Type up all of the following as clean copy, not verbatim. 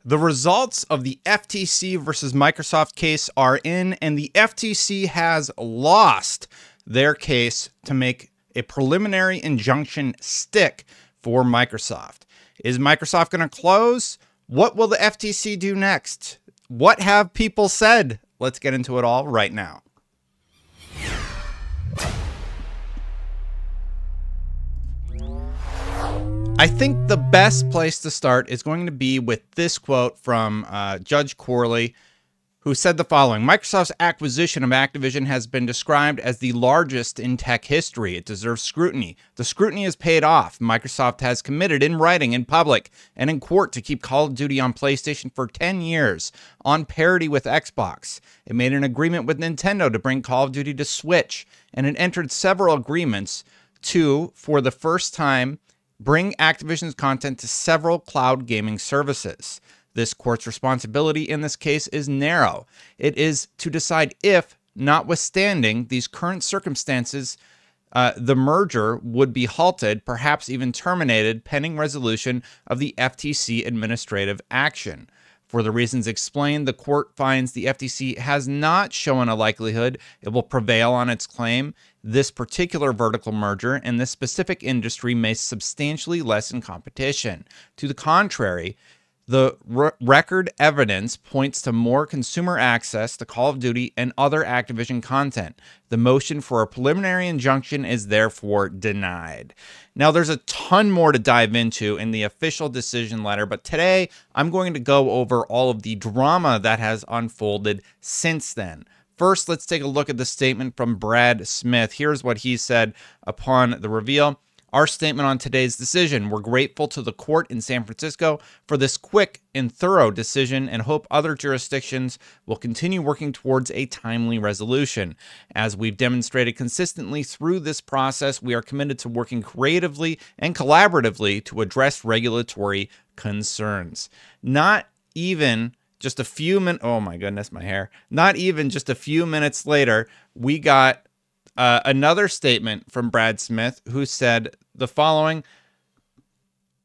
The results of the FTC versus Microsoft case are in, and the FTC has lost their case to make a preliminary injunction stick for Microsoft. Is Microsoft going to close? What will the FTC do next? What have people said? Let's get into it all right now. I think the best place to start is going to be with this quote from Judge Corley, who said the following: Microsoft's acquisition of Activision has been described as the largest in tech history. It deserves scrutiny. The scrutiny is paid off. Microsoft has committed in writing, in public, and in court to keep Call of Duty on PlayStation for 10 years, on parity with Xbox. It made an agreement with Nintendo to bring Call of Duty to Switch, and it entered several agreements to, for the first time, bring Activision's content to several cloud gaming services. This court's responsibility in this case is narrow. It is to decide if, notwithstanding these current circumstances, the merger would be halted, perhaps even terminated, pending resolution of the FTC administrative action. For the reasons explained, the court finds the FTC has not shown a likelihood it will prevail on its claim. This particular vertical merger in this specific industry may substantially lessen competition. To the contrary, the record evidence points to more consumer access to Call of Duty and other Activision content. The motion for a preliminary injunction is therefore denied. Now, there's a ton more to dive into in the official decision letter, but today I'm going to go over all of the drama that has unfolded since then. First, let's take a look at the statement from Brad Smith. Here's what he said upon the reveal. Our statement on today's decision: we're grateful to the court in San Francisco for this quick and thorough decision and hope other jurisdictions will continue working towards a timely resolution. As we've demonstrated consistently through this process, we are committed to working creatively and collaboratively to address regulatory concerns. Not even just a few minutes, oh my goodness, my hair. Not even just a few minutes later, we got another statement from Brad Smith, who said the following: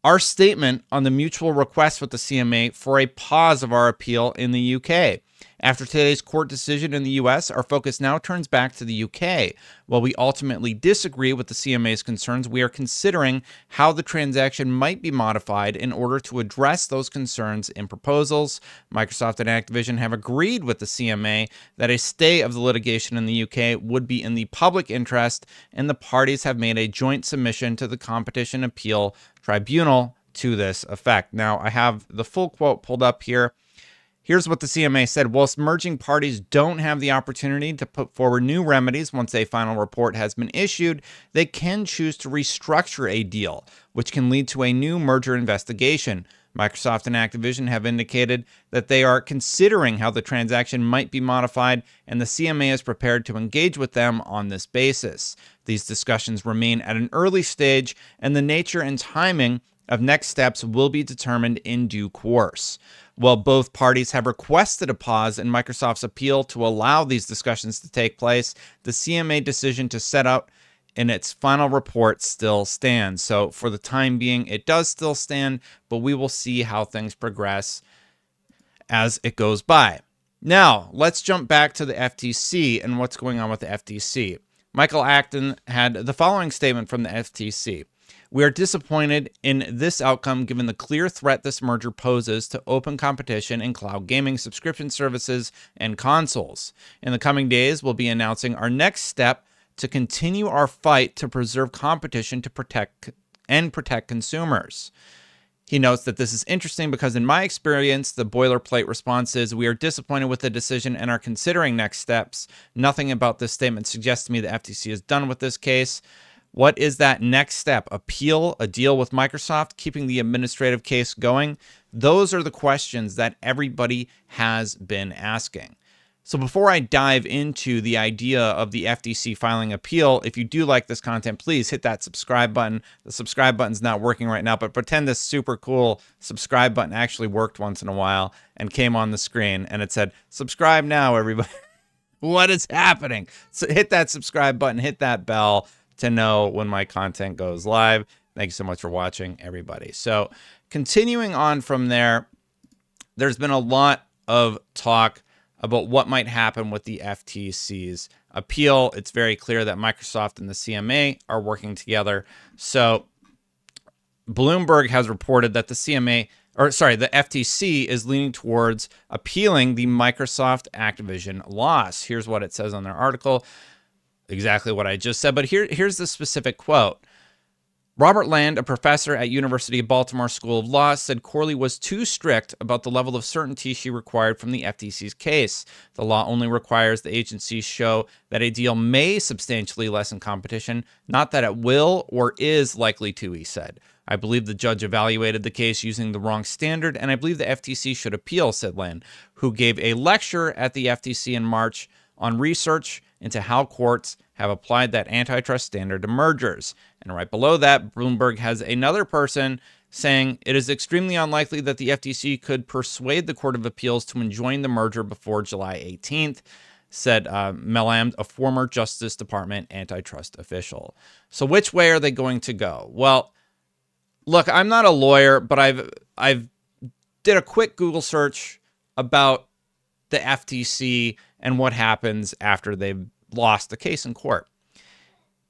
our statement on the mutual request with the CMA for a pause of our appeal in the UK. After today's court decision in the US, our focus now turns back to the UK. While we ultimately disagree with the CMA's concerns, we are considering how the transaction might be modified in order to address those concerns in proposals. Microsoft and Activision have agreed with the CMA that a stay of the litigation in the UK would be in the public interest, and the parties have made a joint submission to the Competition Appeal Tribunal to this effect. Now, I have the full quote pulled up here. Here's what the CMA said: whilst merging parties don't have the opportunity to put forward new remedies once a final report has been issued, they can choose to restructure a deal, which can lead to a new merger investigation. Microsoft and Activision have indicated that they are considering how the transaction might be modified, and the CMA is prepared to engage with them on this basis. These discussions remain at an early stage, and the nature and timing of next steps will be determined in due course. While both parties have requested a pause in Microsoft's appeal to allow these discussions to take place, the CMA decision to set out in its final report still stands. So for the time being, it does still stand, but we will see how things progress as it goes by. Now, let's jump back to the FTC and what's going on with the FTC. Michael Acton had the following statement from the FTC. We are disappointed in this outcome given the clear threat this merger poses to open competition in cloud gaming subscription services and consoles. In the coming days, we'll be announcing our next step to continue our fight to preserve competition to protect consumers. He notes that this is interesting because in my experience, the boilerplate response is, we are disappointed with the decision and are considering next steps. Nothing about this statement suggests to me the FTC is done with this case. What is that next step? Appeal, a deal with Microsoft, keeping the administrative case going? Those are the questions that everybody has been asking. So before I dive into the idea of the FTC filing appeal, if you do like this content, please hit that subscribe button. The subscribe button's not working right now, but pretend this super cool subscribe button actually worked once in a while and came on the screen and it said, subscribe now, everybody. What is happening? So hit that subscribe button, hit that bell to know when my content goes live. Thank you so much for watching, everybody. So continuing on from there, there's been a lot of talk about what might happen with the FTC's appeal. It's very clear that Microsoft and the CMA are working together. So Bloomberg has reported that the FTC is leaning towards appealing the Microsoft Activision loss. Here's what it says on their article. Exactly what I just said, but here's the specific quote. Robert Land, a professor at University of Baltimore School of Law, said Corley was too strict about the level of certainty she required from the FTC's case. The law only requires the agency show that a deal may substantially lessen competition, not that it will or is likely to, he said. I believe the judge evaluated the case using the wrong standard, and I believe the FTC should appeal, said Land, who gave a lecture at the FTC in March on research into how courts have applied that antitrust standard to mergers. And right below that, Bloomberg has another person saying it is extremely unlikely that the FTC could persuade the Court of Appeals to enjoin the merger before July 18th, said Melamd, a former Justice Department antitrust official. So which way are they going to go? Well, look, I'm not a lawyer, but I've did a quick Google search about the FTC and what happens after they've lost the case in court.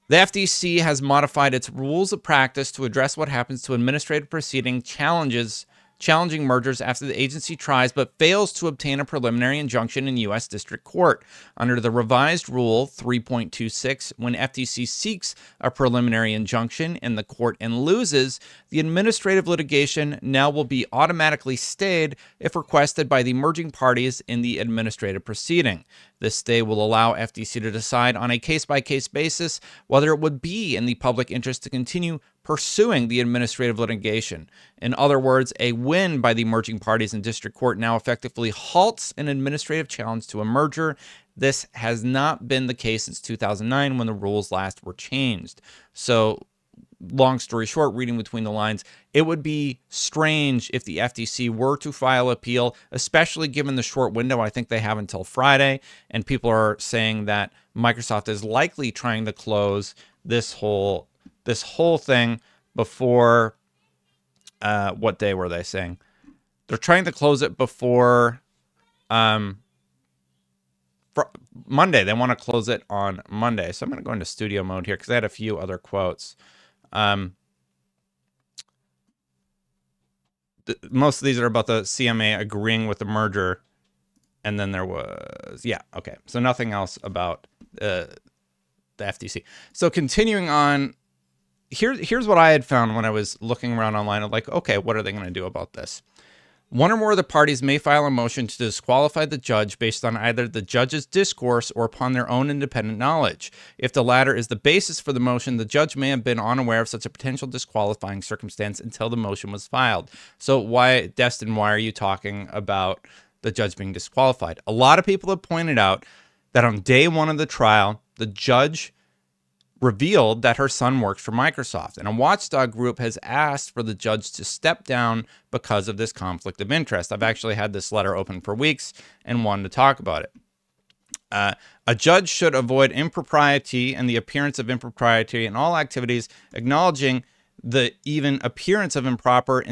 The FTC has modified its rules of practice to address what happens to administrative proceeding challenging mergers after the agency tries but fails to obtain a preliminary injunction in U.S. District Court. Under the revised Rule 3.26, when FTC seeks a preliminary injunction in the court and loses, the administrative litigation now will be automatically stayed if requested by the merging parties in the administrative proceeding. This stay will allow FTC to decide on a case-by-case basis whether it would be in the public interest to continue pursuing the administrative litigation. In other words, a win by the merging parties in district court now effectively halts an administrative challenge to a merger. This has not been the case since 2009 when the rules last were changed. So, long story short, reading between the lines, it would be strange if the FTC were to file appeal, especially given the short window I think they have until Friday, and people are saying that Microsoft is likely trying to close this whole thing before, what day were they saying? They're trying to close it before Monday. They want to close it on Monday. So I'm going to go into studio mode here because I had a few other quotes. Most of these are about the CMA agreeing with the merger. And then there was, yeah, okay. So nothing else about the FTC. So continuing on, here's what I had found when I was looking around online. I'm like, okay, what are they going to do about this? One or more of the parties may file a motion to disqualify the judge based on either the judge's discourse or upon their own independent knowledge. If the latter is the basis for the motion, the judge may have been unaware of such a potential disqualifying circumstance until the motion was filed. So why, Destin, why are you talking about the judge being disqualified? A lot of people have pointed out that on day one of the trial, the judge revealed that her son works for Microsoft, and a watchdog group has asked for the judge to step down because of this conflict of interest. I've actually had this letter open for weeks and wanted to talk about it. A judge should avoid impropriety and the appearance of impropriety in all activities, acknowledging the even appearance of improper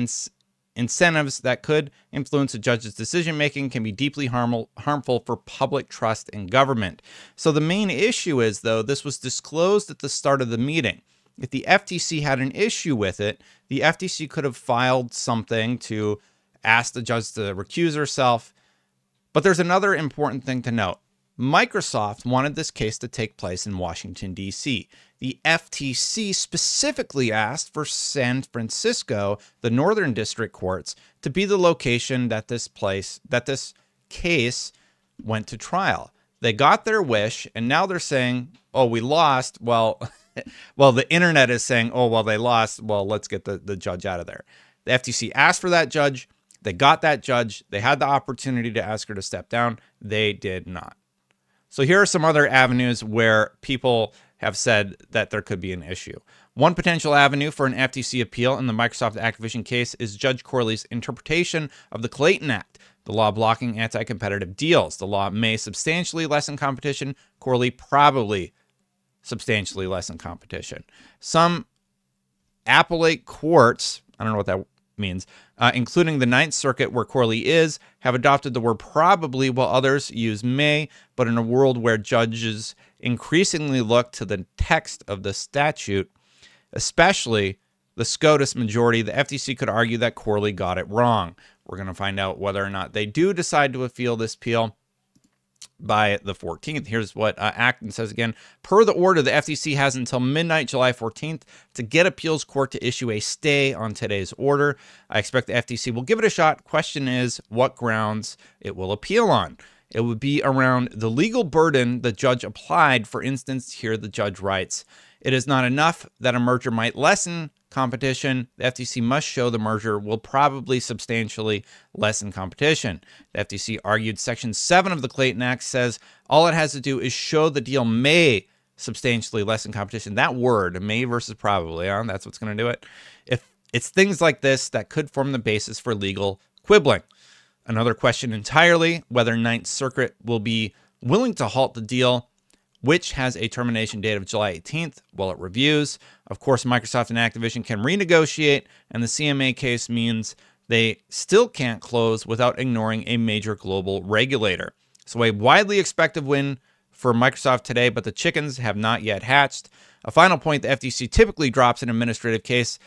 incentives that could influence a judge's decision-making can be deeply harmful for public trust in government. So the main issue is, though, this was disclosed at the start of the meeting. If the FTC had an issue with it, the FTC could have filed something to ask the judge to recuse herself. But there's another important thing to note. Microsoft wanted this case to take place in Washington, D.C. The FTC specifically asked for San Francisco, the Northern District Courts, to be the location that this case went to trial. They got their wish, and now they're saying, oh, we lost. Well, the internet is saying, oh, well, they lost. Well, let's get the judge out of there. The FTC asked for that judge. They got that judge. They had the opportunity to ask her to step down. They did not. So here are some other avenues where people have said that there could be an issue. One potential avenue for an FTC appeal in the Microsoft Activision case is Judge Corley's interpretation of the Clayton Act, the law blocking anti-competitive deals. The law may substantially lessen competition. Corley probably substantially lessen competition. Some appellate courts, I don't know what that means, including the Ninth Circuit, where Corley is, have adopted the word probably, while others use may. But in a world where judges increasingly look to the text of the statute, especially the SCOTUS majority, the FTC could argue that Corley got it wrong. We're going to find out whether or not they do decide to appeal this appeal by the 14th. Here's what Acton says again. Per the order, the FTC has until midnight, July 14th, to get appeals court to issue a stay on today's order. I expect the FTC will give it a shot. Question is what grounds it will appeal on. It would be around the legal burden the judge applied. For instance, here the judge writes, it is not enough that a merger might lessen competition. The FTC must show the merger will probably substantially lessen competition. The FTC argued Section 7 of the Clayton Act says all it has to do is show the deal may substantially lessen competition. That word, may versus probably, that's what's going to do it. If it's things like this that could form the basis for legal quibbling. Another question entirely, whether Ninth Circuit will be willing to halt the deal, which has a termination date of July 18th while it reviews. Of course, Microsoft and Activision can renegotiate, and the CMA case means they still can't close without ignoring a major global regulator. So a widely expected win for Microsoft today, but the chickens have not yet hatched. A final point, the FTC typically drops an administrative case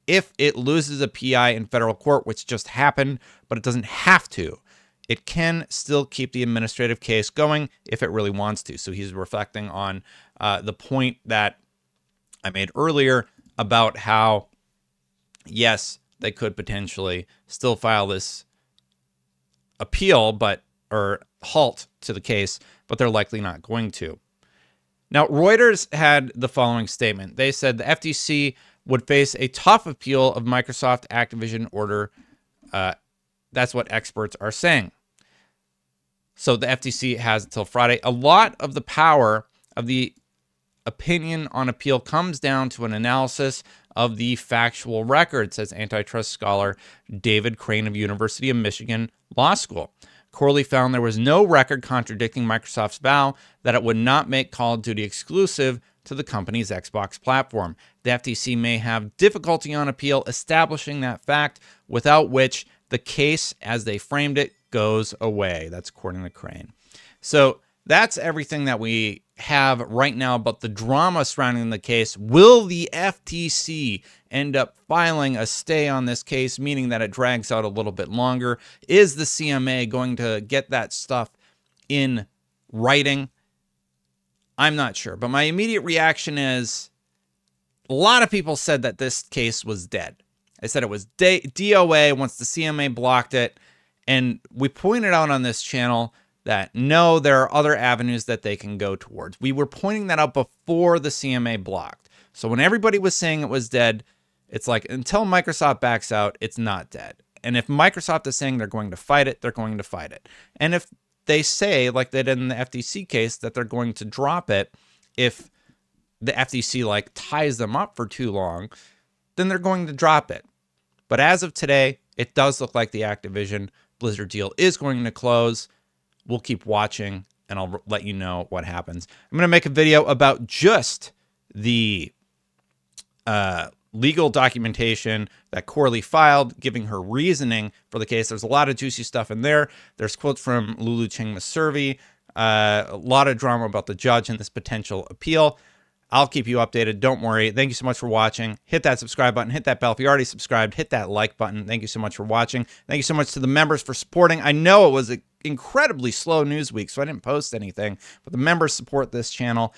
if it loses a PI in federal court, which just happened, but it doesn't have to. It can still keep the administrative case going if it really wants to. So he's reflecting on the point that I made earlier about how, yes, they could potentially still file this appeal, or halt to the case, but they're likely not going to. Now, Reuters had the following statement. They said the FTC would face a tough appeal of Microsoft Activision order. That's what experts are saying. So the FTC has until Friday. A lot of the power of the opinion on appeal comes down to an analysis of the factual record, says antitrust scholar David Crane of University of Michigan Law School. Corley found there was no record contradicting Microsoft's vow that it would not make Call of Duty exclusive to the company's Xbox platform. The FTC may have difficulty on appeal establishing that fact, without which the case, as they framed it, goes away. That's according to Crane. So that's everything that we have right now about the drama surrounding the case. Will the FTC end up filing a stay on this case, meaning that it drags out a little bit longer? Is the CMA going to get that stuff in writing? I'm not sure, but my immediate reaction is a lot of people said that this case was dead. I said it was DOA once the CMA blocked it, and we pointed out on this channel that no, there are other avenues that they can go towards. We were pointing that out before the CMA blocked. So when everybody was saying it was dead, it's like until Microsoft backs out, it's not dead. And if Microsoft is saying they're going to fight it, they're going to fight it. And if they say, like they did in the FTC case, that they're going to drop it if the FTC ties them up for too long, then they're going to drop it. But as of today, it does look like the Activision Blizzard deal is going to close. We'll keep watching, and I'll let you know what happens. I'm going to make a video about just the legal documentation that Corley filed, giving her reasoning for the case. There's a lot of juicy stuff in there. There's quotes from Lulu Cheng Maservi, a lot of drama about the judge and this potential appeal. I'll keep you updated. Don't worry. Thank you so much for watching. Hit that subscribe button. Hit that bell. If you're already subscribed, hit that like button. Thank you so much for watching. Thank you so much to the members for supporting. I know it was an incredibly slow news week, so I didn't post anything, but the members support this channel.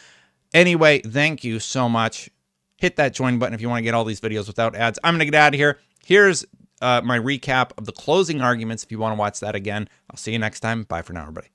Anyway, thank you so much. Hit that join button if you want to get all these videos without ads. I'm going to get out of here. Here's my recap of the closing arguments if you want to watch that again. I'll see you next time. Bye for now, everybody.